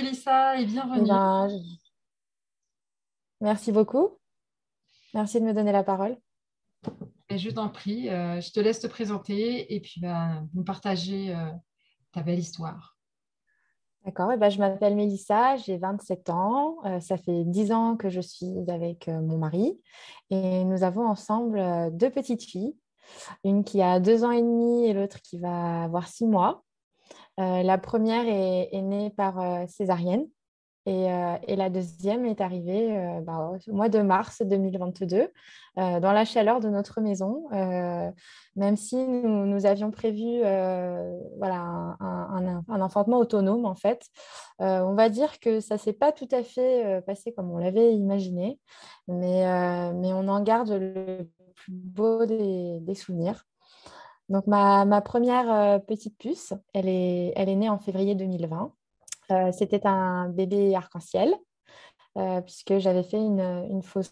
Mélissa et Eh bienvenue. ben, merci beaucoup. Merci de me donner la parole. Et je t'en prie, je te laisse te présenter et puis nous partager ta belle histoire. D'accord. Je m'appelle Mélissa, j'ai 27 ans. Ça fait 10 ans que je suis avec mon mari et nous avons ensemble deux petites filles, une qui a 2 ans et demi et l'autre qui va avoir 6 mois. La première est née par césarienne. Et la deuxième est arrivée au mois de mars 2022, dans la chaleur de notre maison, même si nous avions prévu voilà, un enfantement autonome, en fait. On va dire que ça ne s'est pas tout à fait passé comme on l'avait imaginé, mais on en garde le plus beau des souvenirs. Donc, ma première petite puce, elle est née en février 2020. C'était un bébé arc-en-ciel, puisque j'avais fait une fausse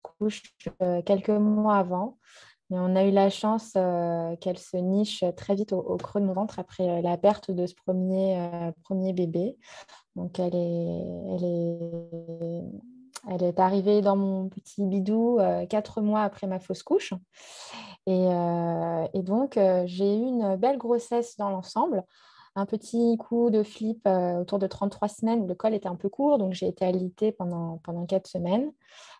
couche quelques mois avant. Et on a eu la chance qu'elle se niche très vite au creux de mon ventre après la perte de ce premier bébé. Donc, elle est arrivée dans mon petit bidou 4 mois après ma fausse couche. Et donc, j'ai eu une belle grossesse dans l'ensemble. Un petit coup de flip autour de 33 semaines où le col était un peu court, donc j'ai été alitée pendant 4 semaines.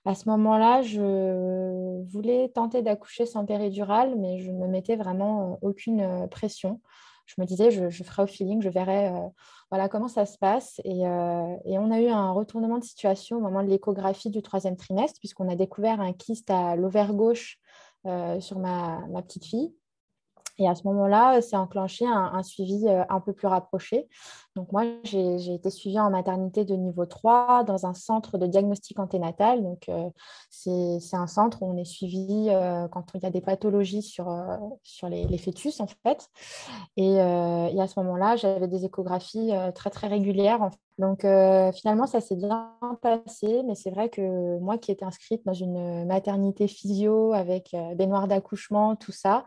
À ce moment-là, je voulais tenter d'accoucher sans péridurale, mais je ne me mettais vraiment aucune pression. Je me disais, je ferai au feeling, je verrai voilà, comment ça se passe. Et on a eu un retournement de situation au moment de l'échographie du troisième trimestre, puisqu'on a découvert un kyste à l'ovaire gauche sur ma petite fille. Et à ce moment-là, c'est enclenché un suivi un peu plus rapproché. Donc moi, j'ai été suivie en maternité de niveau 3 dans un centre de diagnostic anténatal. Donc c'est un centre où on est suivi quand il y a des pathologies sur les fœtus, en fait. Et à ce moment-là, j'avais des échographies très, très régulières, en fait. Donc finalement, ça s'est bien passé. Mais c'est vrai que moi qui étais inscrite dans une maternité physio avec baignoire d'accouchement, tout ça,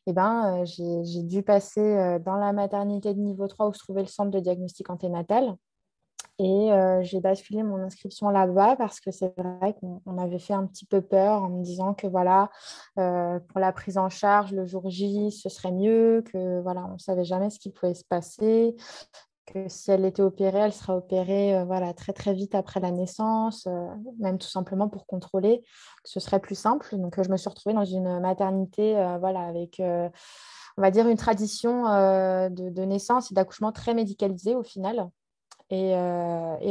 j'ai dû passer dans la maternité de niveau 3 où se trouvait le centre de diagnostic anténatal. Et j'ai basculé mon inscription là-bas parce que c'est vrai qu'on avait fait un petit peu peur en me disant que voilà, pour la prise en charge le jour J, ce serait mieux, que voilà, on ne savait jamais ce qui pouvait se passer, que si elle était opérée, elle sera opérée voilà, très très vite après la naissance, même tout simplement pour contrôler, que ce serait plus simple. Donc je me suis retrouvée dans une maternité voilà, avec, on va dire, une tradition de naissance et d'accouchement très médicalisée au final. Et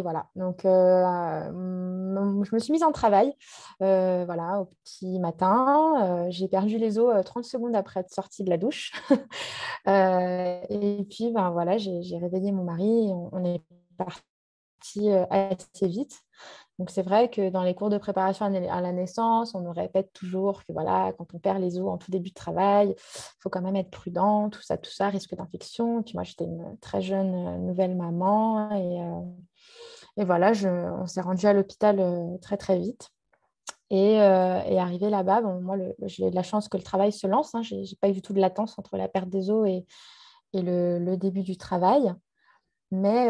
voilà, donc je me suis mise en travail voilà, au petit matin. J'ai perdu les os 30 secondes après être sortie de la douche. Et puis, voilà, j'ai réveillé mon mari et on est parti assez vite. Donc, c'est vrai que dans les cours de préparation à la naissance, on nous répète toujours que voilà, quand on perd les os en tout début de travail, il faut quand même être prudent, tout ça, risque d'infection. Puis moi, j'étais une très jeune nouvelle maman et voilà, on s'est rendu à l'hôpital très, très vite. Et arrivé là-bas, bon, moi, j'ai eu de la chance que le travail se lance. Hein. J'ai pas eu du tout de latence entre la perte des os et le début du travail. Mais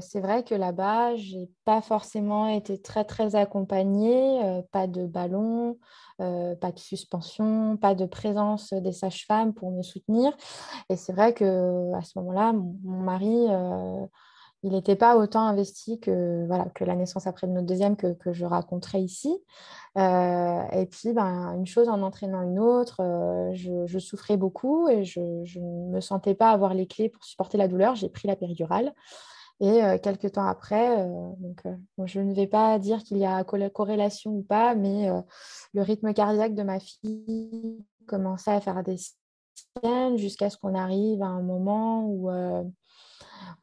c'est vrai que là-bas, j'ai pas forcément été très, très accompagnée. Pas de ballon, pas de suspension, pas de présence des sages-femmes pour me soutenir. Et c'est vrai que à ce moment-là, mon mari, il n'était pas autant investi que, voilà, que la naissance après de notre deuxième que je raconterai ici. Et puis, une chose en entraînant une autre, je souffrais beaucoup et je ne me sentais pas avoir les clés pour supporter la douleur. J'ai pris la péridurale. Et quelques temps après, bon, je ne vais pas dire qu'il y a corrélation ou pas, mais le rythme cardiaque de ma fille commençait à faire des siennes jusqu'à ce qu'on arrive à un moment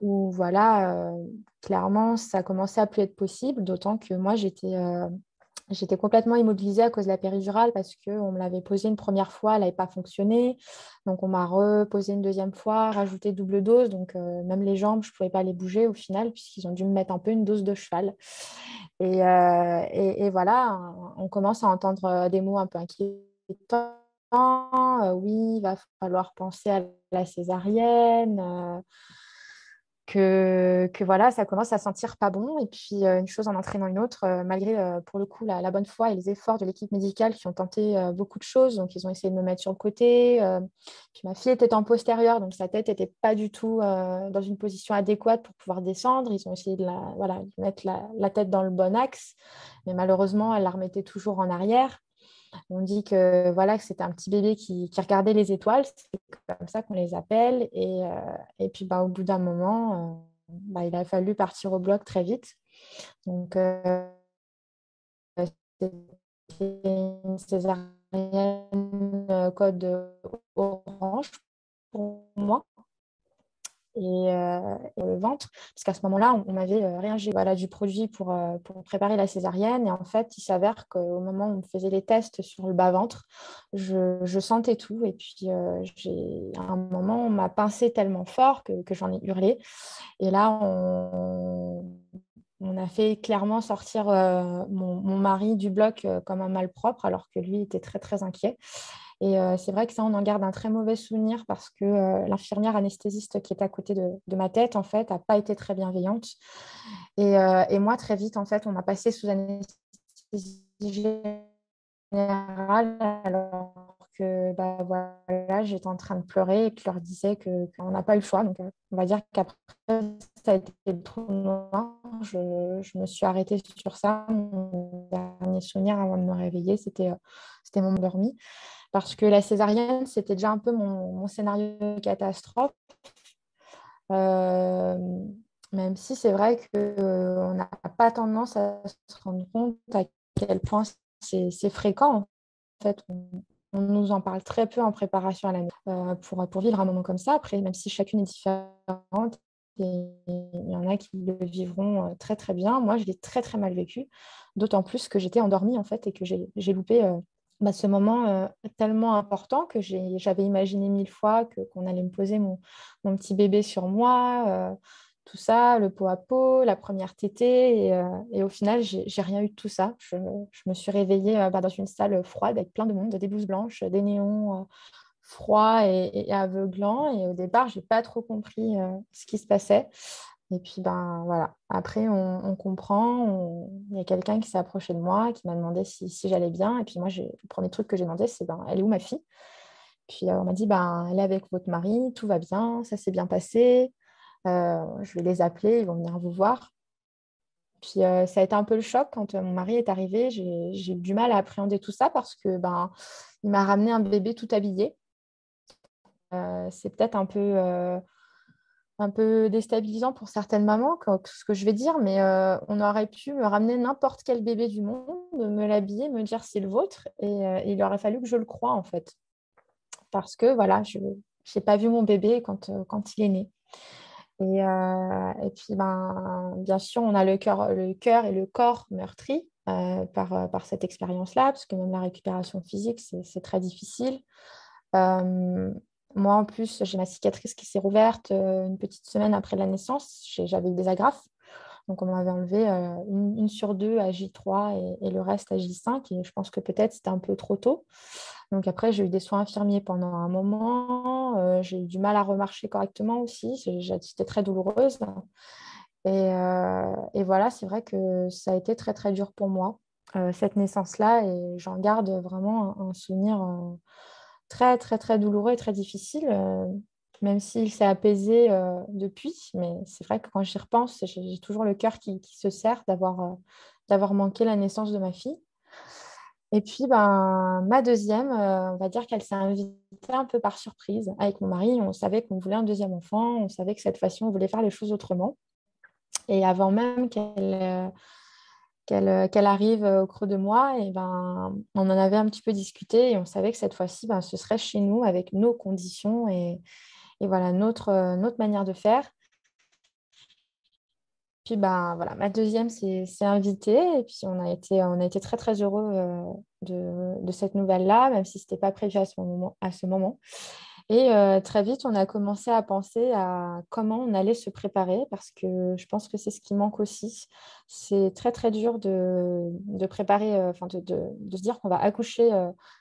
où voilà, clairement, ça commençait à plus être possible, d'autant que moi, j'étais complètement immobilisée à cause de la péridurale parce qu'on me l'avait posée une première fois, elle n'avait pas fonctionné. Donc, on m'a reposé une deuxième fois, rajouté double dose. Donc, même les jambes, je ne pouvais pas les bouger au final, puisqu'ils ont dû me mettre un peu une dose de cheval. Et voilà, on commence à entendre des mots un peu inquiétants. Oui, il va falloir penser à la césarienne. que voilà, ça commence à sentir pas bon. Et puis, une chose en entraînant une autre, malgré, pour le coup, la bonne foi et les efforts de l'équipe médicale qui ont tenté beaucoup de choses. Donc, ils ont essayé de me mettre sur le côté. Puis, ma fille était en postérieur, donc sa tête n'était pas du tout dans une position adéquate pour pouvoir descendre. Ils ont essayé voilà, de mettre la tête dans le bon axe. Mais malheureusement, elle la remettait toujours en arrière. On dit que voilà que c'était un petit bébé qui regardait les étoiles, c'est comme ça qu'on les appelle. Et puis au bout d'un moment, il a fallu partir au bloc très vite. Donc c'était une césarienne code orange pour moi. Et le ventre, parce qu'à ce moment-là, on m'avait réinjecté du produit pour préparer la césarienne. Et en fait, il s'avère qu'au moment où on faisait les tests sur le bas-ventre, je sentais tout. Et puis, à un moment, on m'a pincé tellement fort que j'en ai hurlé. Et là, on a fait clairement sortir mon mari du bloc comme un malpropre, alors que lui était très, très inquiet. Et c'est vrai que ça, on en garde un très mauvais souvenir parce que l'infirmière anesthésiste qui était à côté de ma tête, en fait, n'a pas été très bienveillante. Et moi, très vite, en fait, on m'a passé sous anesthésie générale alors que voilà, j'étais en train de pleurer et que je leur disais qu'on n'a pas eu le choix. Donc, on va dire qu'après, ça a été le trou noir. Je me suis arrêtée sur ça. Mon dernier souvenir avant de me réveiller, c'était mon endormi. Parce que la césarienne, c'était déjà un peu mon scénario de catastrophe. Euh, Même si c'est vrai qu'on n'a pas tendance à se rendre compte à quel point c'est fréquent. En fait, on nous en parle très peu en préparation à l'année pour vivre un moment comme ça. Après, même si chacune est différente, et il y en a qui le vivront très, très bien. Moi, je l'ai très, très mal vécu, d'autant plus que j'étais endormie, en fait, et que j'ai loupé ce moment tellement important que j'avais imaginé 1000 fois qu'on allait me poser mon petit bébé sur moi, tout ça, le pot à pot, la première tétée. Et au final, j'ai rien eu de tout ça. Je me suis réveillée dans une salle froide avec plein de monde, des blouses blanches, des néons froids et aveuglants. Et au départ, je n'ai pas trop compris ce qui se passait. Et puis, voilà. Après, on comprend. Il y a quelqu'un qui s'est approché de moi, qui m'a demandé si j'allais bien. Et puis, moi, le premier truc que j'ai demandé, c'est elle est où ma fille? Puis, on m'a dit, elle est avec votre mari, tout va bien, ça s'est bien passé. Je vais les appeler, ils vont venir vous voir. Puis, ça a été un peu le choc quand mon mari est arrivé. J'ai eu du mal à appréhender tout ça parce que il m'a ramené un bébé tout habillé. C'est peut-être un peu déstabilisant pour certaines mamans, ce que je vais dire, mais on aurait pu me ramener n'importe quel bébé du monde, me l'habiller, me dire c'est le vôtre, et il aurait fallu que je le croie en fait. Parce que voilà, je n'ai pas vu mon bébé quand il est né. Et puis, bien sûr, on a le cœur et le corps meurtris par cette expérience-là, parce que même la récupération physique, c'est très difficile. Euh, Moi, en plus, j'ai ma cicatrice qui s'est rouverte une petite semaine après la naissance. J'avais eu des agrafes. Donc, on m'avait enlevé une sur deux à J3 et le reste à J5. Et je pense que peut-être c'était un peu trop tôt. Donc, après, j'ai eu des soins infirmiers pendant un moment. J'ai eu du mal à remarcher correctement aussi. J'étais très douloureuse. Et voilà, c'est vrai que ça a été très, très dur pour moi, cette naissance-là. Et j'en garde vraiment un souvenir très, très, très douloureux et très difficile, même s'il s'est apaisé depuis. Mais c'est vrai que quand j'y repense, j'ai toujours le cœur qui se serre d'avoir manqué la naissance de ma fille. Et puis, ma deuxième, on va dire qu'elle s'est invitée un peu par surprise avec mon mari. On savait qu'on voulait un deuxième enfant. On savait que cette fois-ci, on voulait faire les choses autrement. Et avant même qu'elle arrive au creux de moi, et on en avait un petit peu discuté et on savait que cette fois-ci, ce serait chez nous avec nos conditions et voilà, notre manière de faire. Puis voilà, ma deuxième s'est invitée et puis on a été très très heureux de cette nouvelle-là, même si ce n'était pas prévu à ce moment. Et très vite, on a commencé à penser à comment on allait se préparer parce que je pense que c'est ce qui manque aussi. C'est très, très dur de préparer, de se dire qu'on va accoucher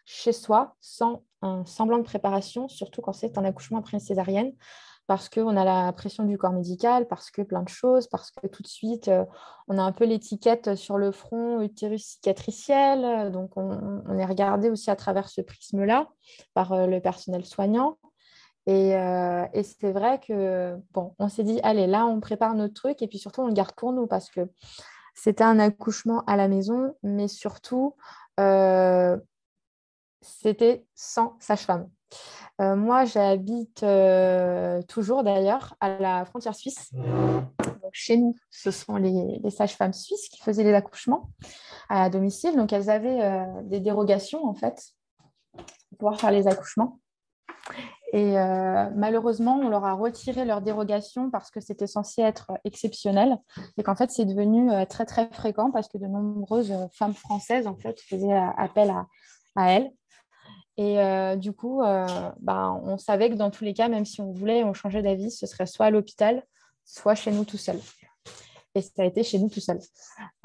chez soi sans un semblant de préparation, surtout quand c'est un accouchement après une césarienne, parce qu'on a la pression du corps médical, parce que plein de choses, parce que tout de suite, on a un peu l'étiquette sur le front, utérus cicatriciel. Donc, on est regardé aussi à travers ce prisme-là par le personnel soignant. Et c'est vrai que, bon, on s'est dit, allez, là, on prépare notre truc et puis surtout, on le garde pour nous parce que c'était un accouchement à la maison, mais surtout, euh, c'était sans sage-femme. Moi, j'habite toujours d'ailleurs à la frontière suisse. Donc, chez nous, ce sont les sages-femmes suisses qui faisaient les accouchements à domicile. Donc, elles avaient des dérogations en fait pour pouvoir faire les accouchements. Et malheureusement, on leur a retiré leur dérogation parce que c'était censé être exceptionnel et qu'en fait, c'est devenu très, très fréquent parce que de nombreuses femmes françaises en fait, faisaient appel à elles. Et du coup, on savait que dans tous les cas, même si on voulait, on changeait d'avis, ce serait soit à l'hôpital, soit chez nous tout seul. Et ça a été chez nous tout seul.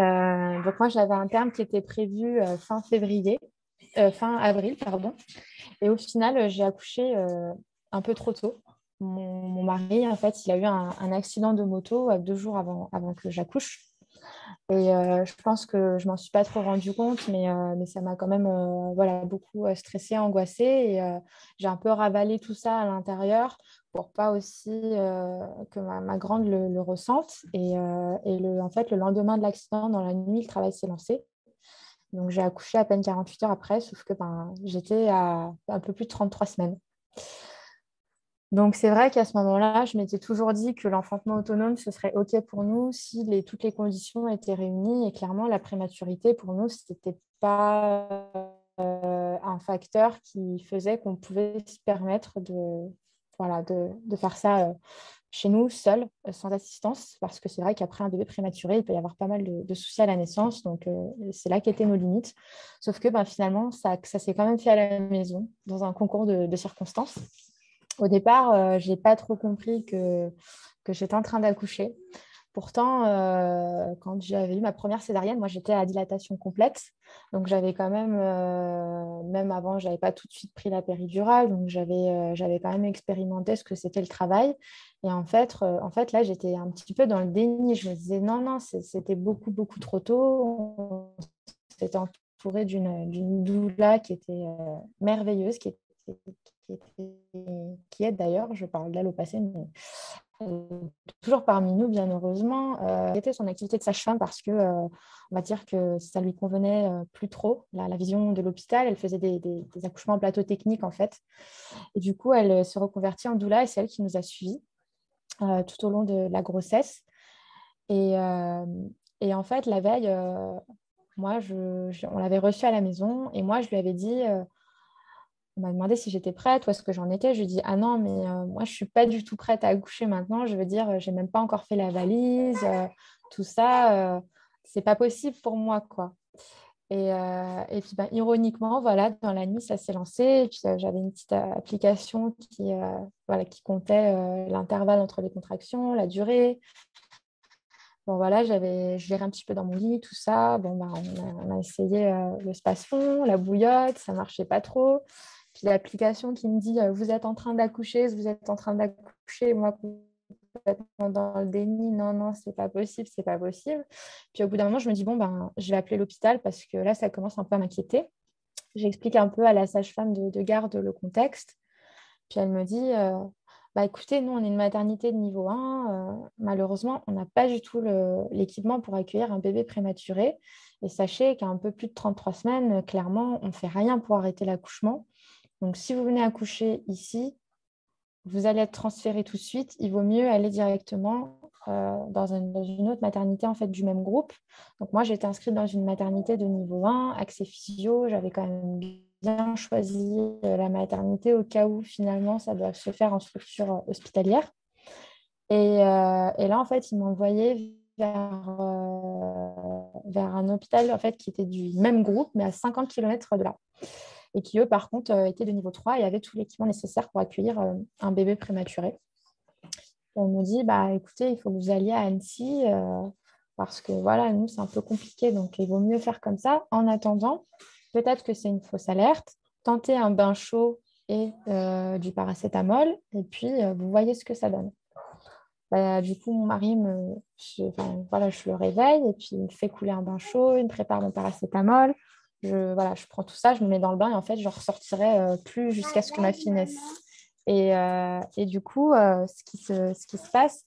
Donc moi, j'avais un terme qui était prévu fin avril, pardon. Et au final, j'ai accouché un peu trop tôt. Mon mari, en fait, il a eu un accident de moto 2 jours avant que j'accouche. Et je pense que je m'en suis pas trop rendu compte, mais ça m'a quand même voilà, beaucoup stressée, angoissée. Et j'ai un peu ravalé tout ça à l'intérieur pour pas aussi que ma grande le ressente. En fait, le lendemain de l'accident, dans la nuit, le travail s'est lancé. Donc, j'ai accouché à peine 48 heures après, sauf que j'étais à un peu plus de 33 semaines. Donc, c'est vrai qu'à ce moment-là, je m'étais toujours dit que l'enfantement autonome, ce serait OK pour nous si toutes les conditions étaient réunies. Et clairement, la prématurité, pour nous, ce n'était pas un facteur qui faisait qu'on pouvait se permettre de faire ça chez nous, seul, sans assistance. Parce que c'est vrai qu'après un bébé prématuré, il peut y avoir pas mal de soucis à la naissance. Donc, c'est là qu'étaient nos limites. Sauf que finalement, ça s'est quand même fait à la maison, dans un concours de circonstances. Au départ, je n'ai pas trop compris que j'étais en train d'accoucher. Pourtant, quand j'avais eu ma première césarienne, moi, j'étais à dilatation complète. Donc, j'avais quand même, même avant, je n'avais pas tout de suite pris la péridurale. Donc, j'avais quand même expérimenté ce que c'était le travail. Et là, j'étais un petit peu dans le déni. Je me disais, non, non, c'était beaucoup, beaucoup trop tôt. On s'était entouré d'une doula qui était merveilleuse, qui est d'ailleurs, je parle d'elle au passé, mais toujours parmi nous, bien heureusement, était son activité de sage-femme parce que, on va dire que ça lui convenait plus trop, la vision de l'hôpital. Elle faisait des accouchements en plateau technique, en fait. Et du coup, elle se reconvertit en doula et c'est elle qui nous a suivis tout au long de la grossesse. Et, euh, et en fait, la veille, moi, on l'avait reçue à la maison et moi, je lui avais dit... on m'a demandé si j'étais prête, où est-ce que j'en étais. Je lui ai dit, ah non, mais moi, je ne suis pas du tout prête à accoucher maintenant. Je veux dire, je n'ai même pas encore fait la valise, tout ça. C'est pas possible pour moi, quoi. Et puis, ironiquement, voilà, dans la nuit, ça s'est lancé. Et puis, j'avais une petite application qui comptait l'intervalle entre les contractions, la durée. Bon, voilà, je gérais un petit peu dans mon lit, tout ça. Bon, on a essayé le space-fond, la bouillotte, ça ne marchait pas trop. Puis l'application qui me dit vous êtes en train d'accoucher, vous êtes en train d'accoucher. Moi, complètement dans le déni, non, non, c'est pas possible, c'est pas possible. Puis au bout d'un moment, je me dis je vais appeler l'hôpital parce que là, ça commence un peu à m'inquiéter. J'explique un peu à la sage-femme de garde le contexte. Puis elle me dit écoutez, nous, on est une maternité de niveau 1. Malheureusement, on n'a pas du tout l'équipement pour accueillir un bébé prématuré. Et sachez qu'à un peu plus de 33 semaines, clairement, on ne fait rien pour arrêter l'accouchement. Donc, si vous venez accoucher ici, vous allez être transféré tout de suite. Il vaut mieux aller directement dans une autre maternité en fait, du même groupe. Donc, moi, j'étais inscrite dans une maternité de niveau 1, accès physio. J'avais quand même bien choisi la maternité au cas où finalement ça doit se faire en structure hospitalière. Et là, en fait, ils m'ont envoyé vers un hôpital en fait, qui était du même groupe, mais à 50 km de là. Et qui, eux, par contre, étaient de niveau 3 et avaient tout l'équipement nécessaire pour accueillir un bébé prématuré. Et on me dit, écoutez, il faut que vous alliez à Annecy parce que, voilà, nous, c'est un peu compliqué. Donc, il vaut mieux faire comme ça. En attendant, peut-être que c'est une fausse alerte. Tenter un bain chaud et du paracétamol, et puis vous voyez ce que ça donne. Du coup, mon mari je le réveille et puis il me fait couler un bain chaud, il me prépare mon paracétamol. Je prends tout ça, je me mets dans le bain et en fait, je ne ressortirai plus jusqu'à ce que ma fille naisse. Et du coup, ce qui se passe,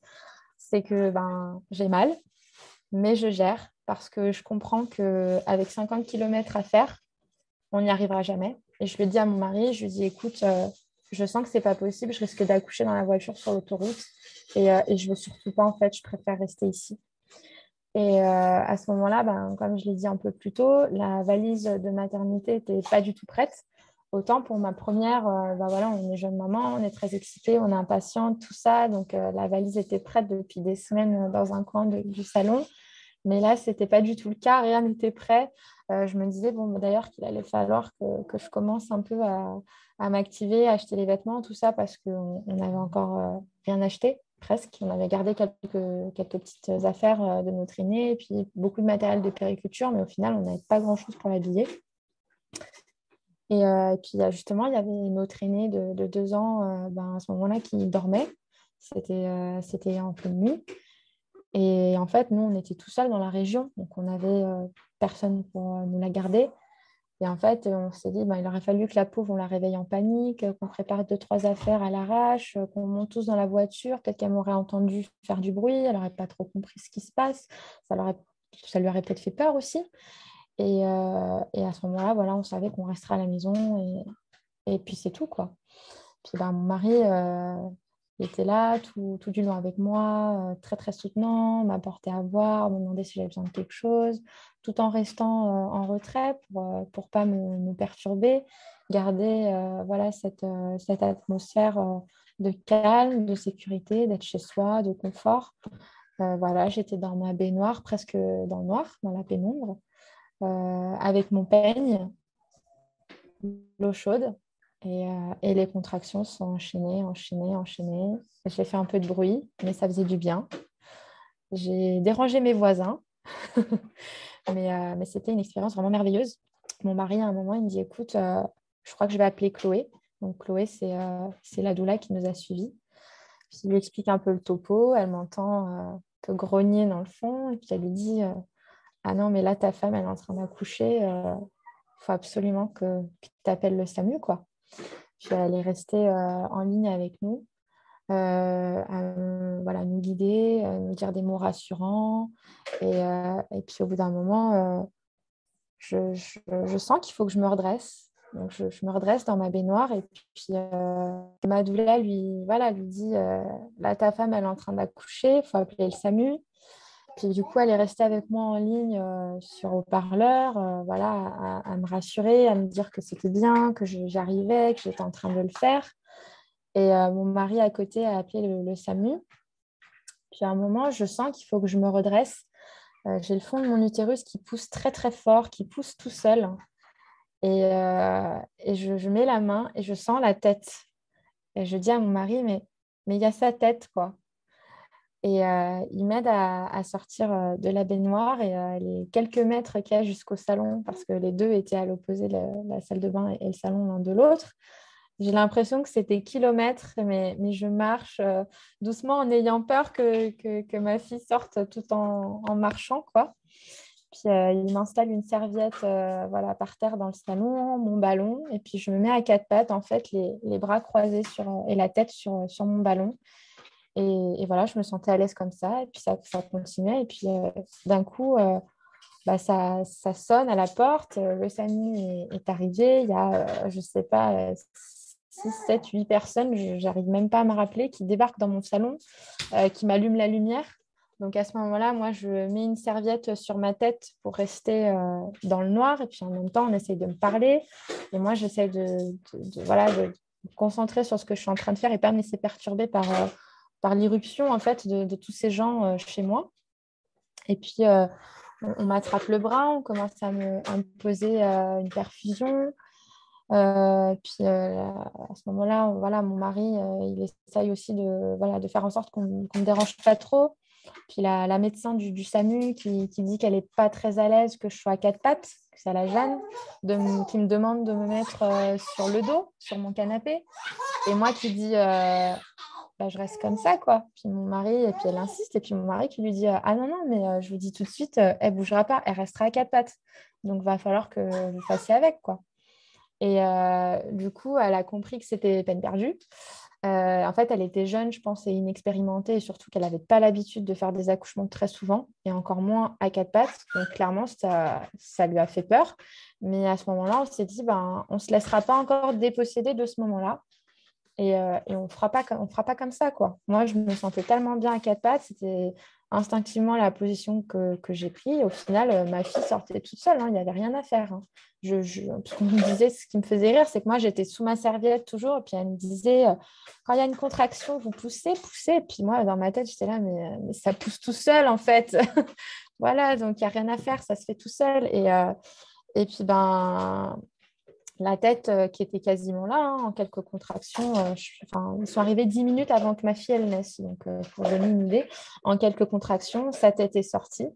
c'est que j'ai mal, mais je gère parce que je comprends qu'avec 50 kilomètres à faire, on n'y arrivera jamais. Et je le dis à mon mari, je lui dis, écoute, je sens que c'est pas possible, je risque d'accoucher dans la voiture sur l'autoroute et je veux surtout pas, en fait, je préfère rester ici. Et à ce moment-là, comme je l'ai dit un peu plus tôt, la valise de maternité n'était pas du tout prête. Autant pour ma première, voilà, on est jeune maman, on est très excitée, on est impatiente, tout ça. Donc la valise était prête depuis des semaines dans un coin du salon. Mais là, ce n'était pas du tout le cas, rien n'était prêt. Je me disais, bon, d'ailleurs, qu'il allait falloir que je commence un peu à m'activer, à acheter les vêtements, tout ça, parce qu'on n'avait encore rien acheté, presque. On avait gardé quelques petites affaires de notre aîné, et puis beaucoup de matériel de périculture, mais au final, on n'avait pas grand-chose pour l'habiller. Et puis, justement, il y avait notre aîné de 2 ans, à ce moment-là, qui dormait. C'était en pleine nuit. Et en fait, nous, on était tout seuls dans la région, donc on n'avait personne pour nous la garder. Et en fait, on s'est dit, il aurait fallu que la pauvre, on la réveille en panique, qu'on prépare 2, 3 affaires à l'arrache, qu'on monte tous dans la voiture. Peut-être qu'elle m'aurait entendu faire du bruit, elle n'aurait pas trop compris ce qui se passe. Ça lui aurait peut-être fait peur aussi. Et à ce moment-là, voilà, on savait qu'on resterait à la maison et puis c'est tout, quoi. Puis mon mari, il était là tout du long avec moi, très très soutenant, m'apportait à boire, me demandait si j'avais besoin de quelque chose, tout en restant en retrait pour pas me perturber, garder voilà, cette atmosphère de calme, de sécurité, d'être chez soi, de confort. Voilà, j'étais dans ma baignoire, presque dans le noir, dans la pénombre, avec mon peigne, l'eau chaude. Et les contractions sont enchaînées, enchaînées, enchaînées. J'ai fait un peu de bruit, mais ça faisait du bien. J'ai dérangé mes voisins, mais c'était une expérience vraiment merveilleuse. Mon mari, à un moment, il me dit, écoute, je crois que je vais appeler Chloé. Donc, Chloé, c'est la doula qui nous a suivis. Puis, il lui explique un peu le topo. Elle m'entend un peu grogner dans le fond. Et puis, elle lui dit, ah non, mais là, ta femme, elle est en train d'accoucher. Faut absolument que tu appelles le SAMU, quoi. Puis elle est restée en ligne avec nous, voilà, nous guider, nous dire des mots rassurants. Et puis au bout d'un moment, je sens qu'il faut que je me redresse. Donc je me redresse dans ma baignoire et puis ma doula lui dit là, ta femme, elle est en train d'accoucher, il faut appeler le SAMU. Puis du coup, elle est restée avec moi en ligne sur haut-parleur, voilà, à me rassurer, à me dire que c'était bien, que j'arrivais, que j'étais en train de le faire. Et mon mari à côté a appelé le SAMU. Puis à un moment, je sens qu'il faut que je me redresse. J'ai le fond de mon utérus qui pousse très très fort, qui pousse tout seul. Et je mets la main et je sens la tête. Et je dis à mon mari, mais il y a sa tête, quoi. Et il m'aide à sortir de la baignoire et les quelques mètres qu'il y a jusqu'au salon, parce que les deux étaient à l'opposé, la salle de bain et le salon l'un de l'autre. J'ai l'impression que c'était kilomètres, mais je marche doucement en ayant peur que ma fille sorte tout en marchant, quoi. Puis il m'installe une serviette voilà, par terre dans le salon, mon ballon, et puis je me mets à 4 pattes, en fait, les bras croisés et la tête sur mon ballon. Et voilà, je me sentais à l'aise comme ça. Et puis ça continuait. Et puis d'un coup, ça sonne à la porte. Le SAMU est arrivé. Il y a, je ne sais pas, 6, 7, 8 personnes, je n'arrive même pas à me rappeler, qui débarquent dans mon salon, qui m'allument la lumière. Donc à ce moment-là, moi, je mets une serviette sur ma tête pour rester dans le noir. Et puis en même temps, on essaye de me parler. Et moi, j'essaie voilà, de me concentrer sur ce que je suis en train de faire et pas me laisser perturber par l'irruption en fait de tous ces gens chez moi. Et puis on m'attrape le bras, on commence à me poser une perfusion. Puis à ce moment-là, voilà, mon mari, il essaye aussi de faire en sorte qu'on ne me dérange pas trop. Puis la médecin du SAMU qui dit qu'elle n'est pas très à l'aise que je sois à quatre pattes, que ça la gêne, qui me demande de me mettre sur le dos, sur mon canapé. Et moi qui dis, bah, je reste comme ça, quoi. Puis mon mari, et puis elle insiste, et puis mon mari qui lui dit, ah non, non, mais je vous dis tout de suite, elle ne bougera pas, elle restera à quatre pattes. Donc, va falloir que vous fassiez avec, quoi. Et du coup, elle a compris que c'était peine perdue. En fait, elle était jeune, je pense, et inexpérimentée, et surtout qu'elle n'avait pas l'habitude de faire des accouchements très souvent, et encore moins à quatre pattes. Donc, clairement, ça lui a fait peur. Mais à ce moment-là, on s'est dit, ben, on ne se laissera pas encore déposséder de ce moment-là. Et on fera pas comme ça, quoi. Moi, je me sentais tellement bien à quatre pattes, c'était instinctivement la position que j'ai prise. Au final, ma fille sortait toute seule, hein, il n'y avait rien à faire. Hein. On me disait, ce qui me faisait rire, c'est que moi, j'étais sous ma serviette toujours, et puis elle me disait, quand il y a une contraction, vous poussez, poussez. Et puis moi, dans ma tête, j'étais là, mais ça pousse tout seul, en fait. Voilà, donc il n'y a rien à faire, ça se fait tout seul. Et puis, ben, la tête qui était quasiment là, hein, en quelques contractions. Ils sont arrivés 10 minutes avant que ma fille elle naisse. Donc, pour donner une idée, en quelques contractions, sa tête est sortie.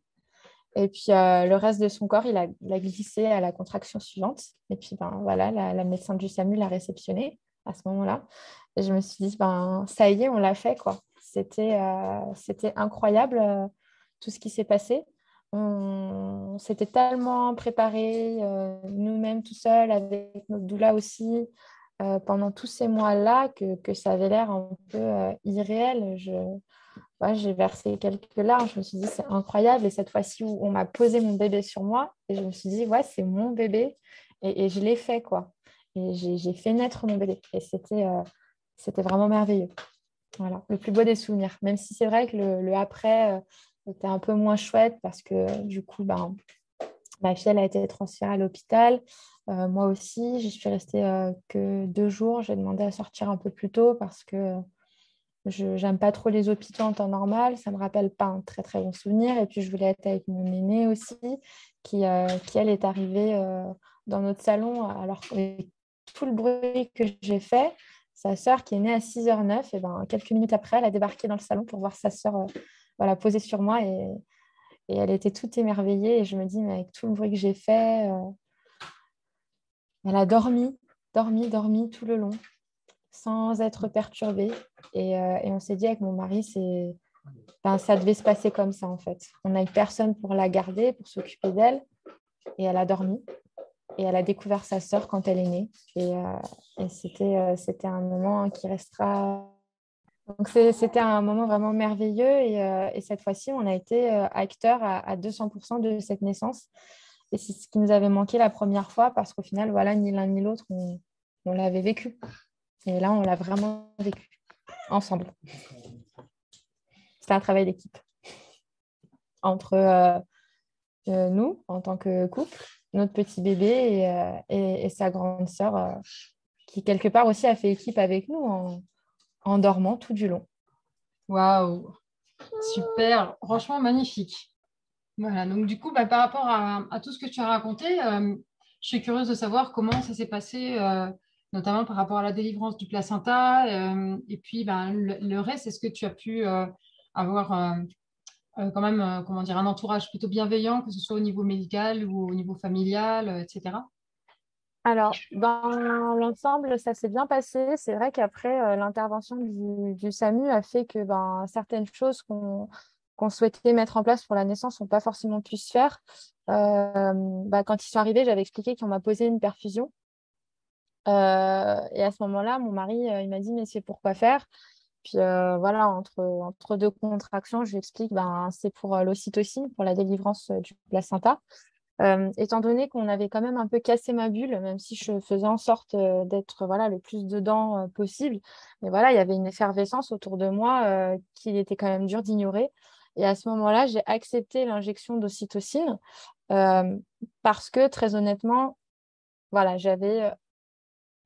Et puis, le reste de son corps, il a glissé à la contraction suivante. Et puis, ben, voilà, la médecin du SAMU l'a réceptionné à ce moment-là. Et je me suis dit, ben, ça y est, on l'a fait, quoi. C'était incroyable, tout ce qui s'est passé. On s'était tellement préparés, nous-mêmes tout seuls, avec notre doula aussi, pendant tous ces mois-là, que ça avait l'air un peu irréel. Ouais, j'ai versé quelques larmes. Je me suis dit, c'est incroyable. Et cette fois-ci, où on m'a posé mon bébé sur moi, et je me suis dit, ouais, c'est mon bébé. Et je l'ai fait, quoi. Et j'ai fait naître mon bébé. Et c'était vraiment merveilleux. Voilà, le plus beau des souvenirs. Même si c'est vrai que le après était un peu moins chouette parce que du coup, ben, ma fille elle a été transférée à l'hôpital. Moi aussi, je suis restée que 2 jours. J'ai demandé à sortir un peu plus tôt parce que je n'aime pas trop les hôpitaux en temps normal. Ça ne me rappelle pas un très, très bon souvenir. Et puis, je voulais être avec mon aînée aussi, qui elle, est arrivée dans notre salon alors que tout le bruit que j'ai fait. Sa sœur, qui est née à 6h09, et ben, quelques minutes après, elle a débarqué dans le salon pour voir sa sœur voilà, posée sur moi. Et elle était toute émerveillée. Et je me dis, mais avec tout le bruit que j'ai fait, elle a dormi, dormi, dormi tout le long sans être perturbée. Et on s'est dit avec mon mari, ben, ça devait se passer comme ça en fait. On n'a eu personne pour la garder, pour s'occuper d'elle. Et elle a dormi. Et elle a découvert sa sœur quand elle est née. Et c'était un moment qui restera. Donc c'était un moment vraiment merveilleux. Et cette fois-ci, on a été acteurs à 200% de cette naissance. Et c'est ce qui nous avait manqué la première fois parce qu'au final, voilà, ni l'un ni l'autre, on l'avait vécu. Et là, on l'a vraiment vécu ensemble. C'était un travail d'équipe entre nous, en tant que couple, notre petit bébé et sa grande sœur, qui quelque part aussi a fait équipe avec nous en dormant tout du long. Waouh, super, franchement magnifique. Voilà, donc du coup, bah, par rapport à tout ce que tu as raconté, je suis curieuse de savoir comment ça s'est passé, notamment par rapport à la délivrance du placenta, et puis ben, le reste, est-ce que tu as pu avoir quand même, comment dire, un entourage plutôt bienveillant, que ce soit au niveau médical ou au niveau familial, etc. Alors, dans l'ensemble, ça s'est bien passé. C'est vrai qu'après, l'intervention du SAMU a fait que ben, certaines choses qu'on souhaitait mettre en place pour la naissance n'ont pas forcément pu se faire. Bah, quand ils sont arrivés, j'avais expliqué qu'on m'a posé une perfusion. Et à ce moment-là, mon mari, il m'a dit, mais c'est pourquoi faire? Puis voilà, entre deux contractions, je lui explique, ben, c'est pour l'ocytocine, pour la délivrance du placenta. Étant donné qu'on avait quand même un peu cassé ma bulle, même si je faisais en sorte d'être voilà, le plus dedans possible, mais voilà, il y avait une effervescence autour de moi qu'il était quand même dur d'ignorer. Et à ce moment-là, j'ai accepté l'injection d'ocytocine euh, parce que très honnêtement, voilà, j'avais